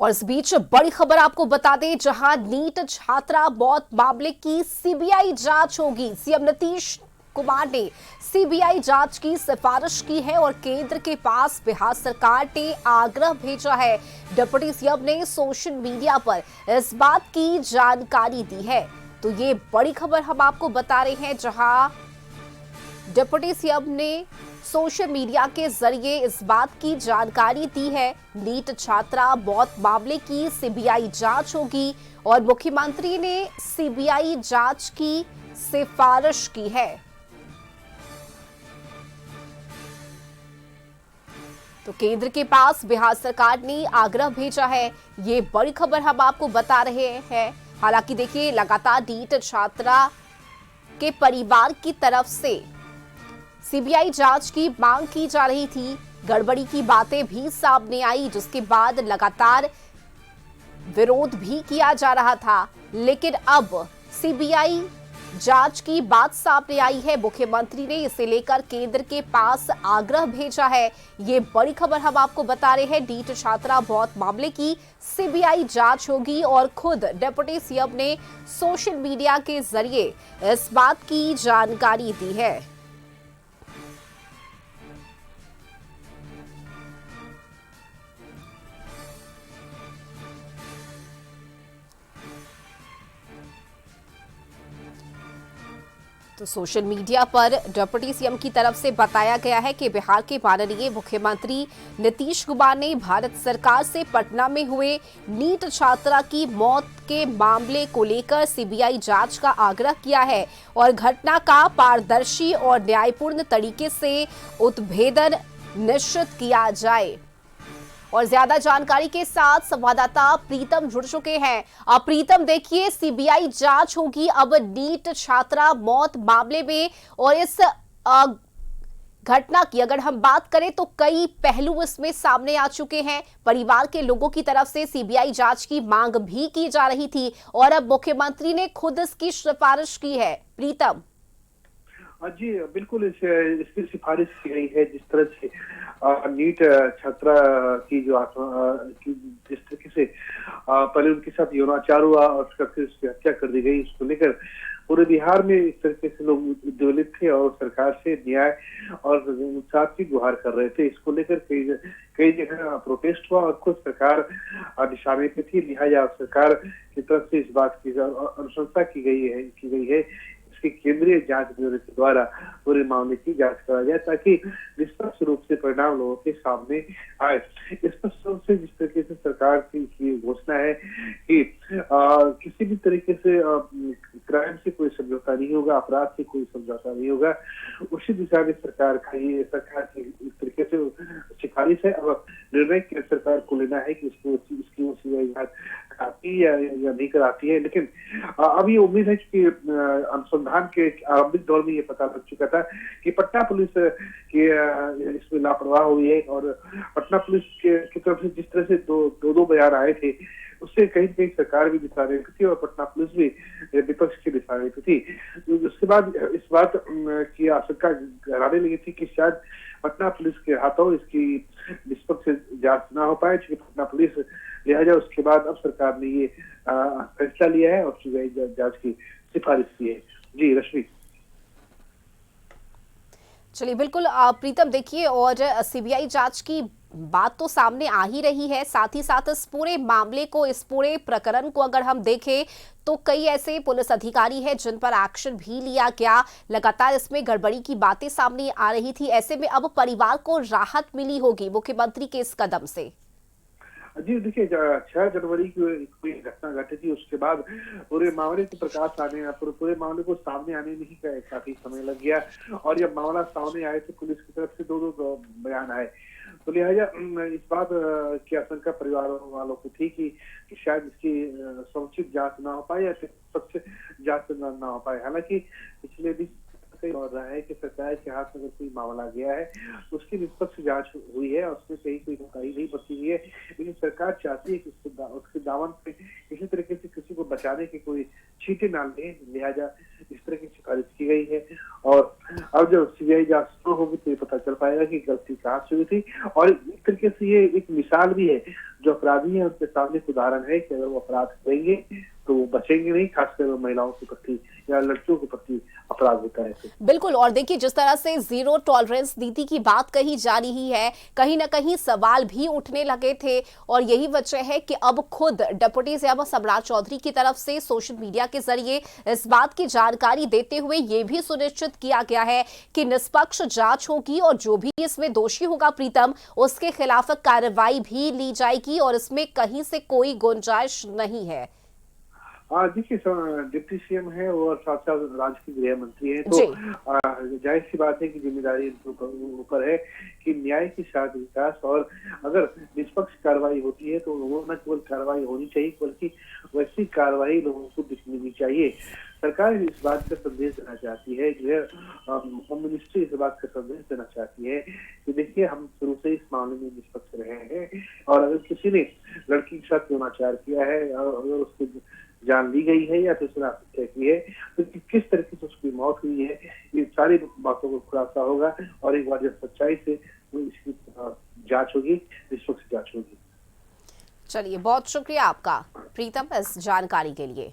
और इस बीच बड़ी खबर आपको बता दें, जहां नीट छात्रा मौत मामले की सीबीआई जांच होगी। सीएम नीतीश कुमार ने सीबीआई जांच की सिफारिश की है और केंद्र के पास बिहार सरकार ने आग्रह भेजा है। डिप्टी सीएम ने सोशल मीडिया पर इस बात की जानकारी दी है। तो ये बड़ी खबर हम आपको बता रहे हैं, जहां डिप्टी सीएम ने सोशल मीडिया के जरिए इस बात की जानकारी दी है। नीट छात्रा मौत मामले की सीबीआई जांच होगी और मुख्यमंत्री ने सीबीआई जांच की सिफारिश की है। तो केंद्र के पास बिहार सरकार ने आग्रह भेजा है। ये बड़ी खबर हम आपको बता रहे हैं। हालांकि देखिए, लगातार नीट छात्रा के परिवार की तरफ से सीबीआई जांच की मांग की जा रही थी। गड़बड़ी की बातें भी सामने आई, जिसके बाद लगातार विरोध भी किया जा रहा था। लेकिन अब सीबीआई जांच की बात सामने आई है। मुख्यमंत्री ने इसे लेकर केंद्र के पास आग्रह भेजा है। ये बड़ी खबर हम आपको बता रहे हैं। नीट छात्रा मौत मामले की सीबीआई जांच होगी और खुद डिप्टी सीएम ने सोशल मीडिया के जरिए इस बात की जानकारी दी है। तो सोशल मीडिया पर डिप्टी सीएम की तरफ से बताया गया है कि बिहार के माननीय मुख्यमंत्री नीतीश कुमार ने भारत सरकार से पटना में हुए नीट छात्रा की मौत के मामले को लेकर सीबीआई जांच का आग्रह किया है और घटना का पारदर्शी और न्यायपूर्ण तरीके से उत्भेदन निश्चित किया जाए। और ज्यादा जानकारी के साथ संवाददाता प्रीतम जुड़ चुके हैं। अब प्रीतम, देखिए, सीबीआई जांच होगी अब नीट छात्रा मौत मामले में। और इस घटना की अगर हम बात करें तो कई पहलू इसमें सामने आ चुके हैं। परिवार के लोगों की तरफ से सीबीआई जांच की मांग भी की जा रही थी और अब मुख्यमंत्री ने खुद इसकी सिफारिश की है। प्रीतम जी बिल्कुल, इसकी सिफारिश की गई है। जिस तरह से नीट छात्रा की जिस तरीके से पहले उनके साथ यौनाचार हुआ और फिर उसकी हत्या कर दी गई, उसको लेकर पूरे बिहार में इस तरीके से लोग उद्वेलित थे और सरकार से न्याय और इंसाफ की गुहार कर रहे थे। इसको लेकर कई जगह प्रोटेस्ट हुआ और खुद सरकार निशाने पे थी। लिहाजा सरकार की तरफ से इस बात की अनुशंसा की गई है इसकी केंद्रीय जांच ब्यूरो के द्वारा पूरे मामले की जांच करा जाए, ताकि निष्पक्ष रूप से परिणाम लोगों के सामने आए। स्पष्ट रूप से जिस तरीके से सरकार की घोषणा है कि किसी भी तरीके से क्राइम से कोई समझौता नहीं होगा, अपराध से कोई समझौता नहीं होगा, उसी दिशा में सरकार की इस तरीके से सिफारिश है। अब निर्णय केंद्र सरकार को लेना है कि इसकी वो सीबीआई जांच कराती है या नहीं कराती है। लेकिन अब ये उम्मीद है कि अनुसंधान के आरंभिक दौर में ये पता लग चुका था कि पटना पुलिस की इसमें लापरवाह हुई है और पटना पुलिस की तरफ से जिस तरह से दो बयान आए थे, उससे कहीं कहीं सरकार भी दिशा रही थी और पटना पुलिस भी विपक्ष की दिशा रही थी। उसके बाद इस बात की आशंका गहराने लगी थी कि शायद पटना पुलिस के हाथों इसकी निष्पक्ष जांच न हो पाए, क्योंकि पटना पुलिस, लिहाजा उसके बाद अब सरकार ने ये फैसला लिया है और सीबीआई जांच की सिफारिश की है। जी रश्मि। चलिए, बिल्कुल प्रीतम, देखिए, और सीबीआई जांच की बात तो सामने आ ही रही है। साथ ही साथ इस पूरे मामले को, इस पूरे प्रकरण को अगर हम देखें तो कई ऐसे पुलिस अधिकारी हैं जिन पर एक्शन भी लिया गया। लगातार इसमें गड़बड़ी की बातें सामने आ रही थी। ऐसे में अब परिवार को राहत मिली होगी मुख्यमंत्री के इस कदम से। जी देखिए, 6 जनवरी की कोई घटना घटी थी, उसके बाद पूरे मामले को प्रकाश आने, पूरे मामले को सामने आने में ही काफी समय लग गया। और जब मामला सामने आए तो पुलिस की तरफ से दो बयान आए, तो लिहाजा इस बात की आशंका परिवार वालों को थी कि शायद इसकी समुचित जांच ना हो पाए या फिर पक्ष जांच ना हो पाए। हालांकि पिछले 20 और रहा है कि सरकार के हाथ में अगर कोई मामला गया है तो उसकी निष्पक्ष जांच हुई है और उसमें कहीं कोई कोताही नहीं बरती हुई है। लेकिन सरकार चाहती है कि उसके दामन पे किसी तरीके से किसी को बचाने की कोई छींटे ना ले, लिहाजा इस तरह की सिफारिश की गई है। और अब जब सीबीआई जांच शुरू होगी तो ये पता चल पाएगा कि गलती कहाँ से हुई थी। और एक तरीके से ये एक मिसाल भी है जो अपराधी हैं उनके सामने एक उदाहरण है कि अगर वो अपराध करेंगे तो वो बचेंगे नहीं, खासकर महिलाओं के प्रति या लड़कियों के प्रति अपराध होता है तो। बिल्कुल, और देखिए जिस तरह से जीरो टॉलरेंस नीति की बात कही जा रही है, कहीं ना कहीं सवाल भी उठने लगे थे और यही वजह है कि अब खुद डिप्टी सीएम सम्राट चौधरी की तरफ से सोशल मीडिया के जरिए इस बात की जानकारी देते हुए ये भी सुनिश्चित किया गया है कि निष्पक्ष जांच होगी और जो भी इसमें दोषी होगा प्रीतम, उसके खिलाफ कार्रवाई भी ली जाएगी और इसमें कहीं से कोई गुंजाइश नहीं है। देखिए डिप्टी सीएम है और साथ साथ राज्य के गृह मंत्री हैं, तो जाहिर सी बात है कि जिम्मेदारी इनके ऊपर है कि न्याय के साथ विकास, और अगर निष्पक्ष कार्रवाई होती है तो वो न केवल कार्रवाई होनी चाहिए बल्कि वैसी कार्रवाई लोगों को दिखनी चाहिए। सरकार इस बात का संदेश देना चाहती है, होम मिनिस्ट्री इस बात का संदेश देना चाहती है कि देखिए हम शुरू से इस मामले में निष्पक्ष रहे हैं और अगर किसी ने लड़की के साथ यौनाचार किया है और अगर उसकी जान ली गई है या तो उसने आत्महत्या की है तो किस तरीके से उसकी मौत हुई है, ये सारी बातों को खुलासा होगा और एक बार जब सच्चाई से इसकी जांच होगी, निष्पक्ष जांच होगी। चलिए, बहुत शुक्रिया आपका प्रीतम इस जानकारी के लिए।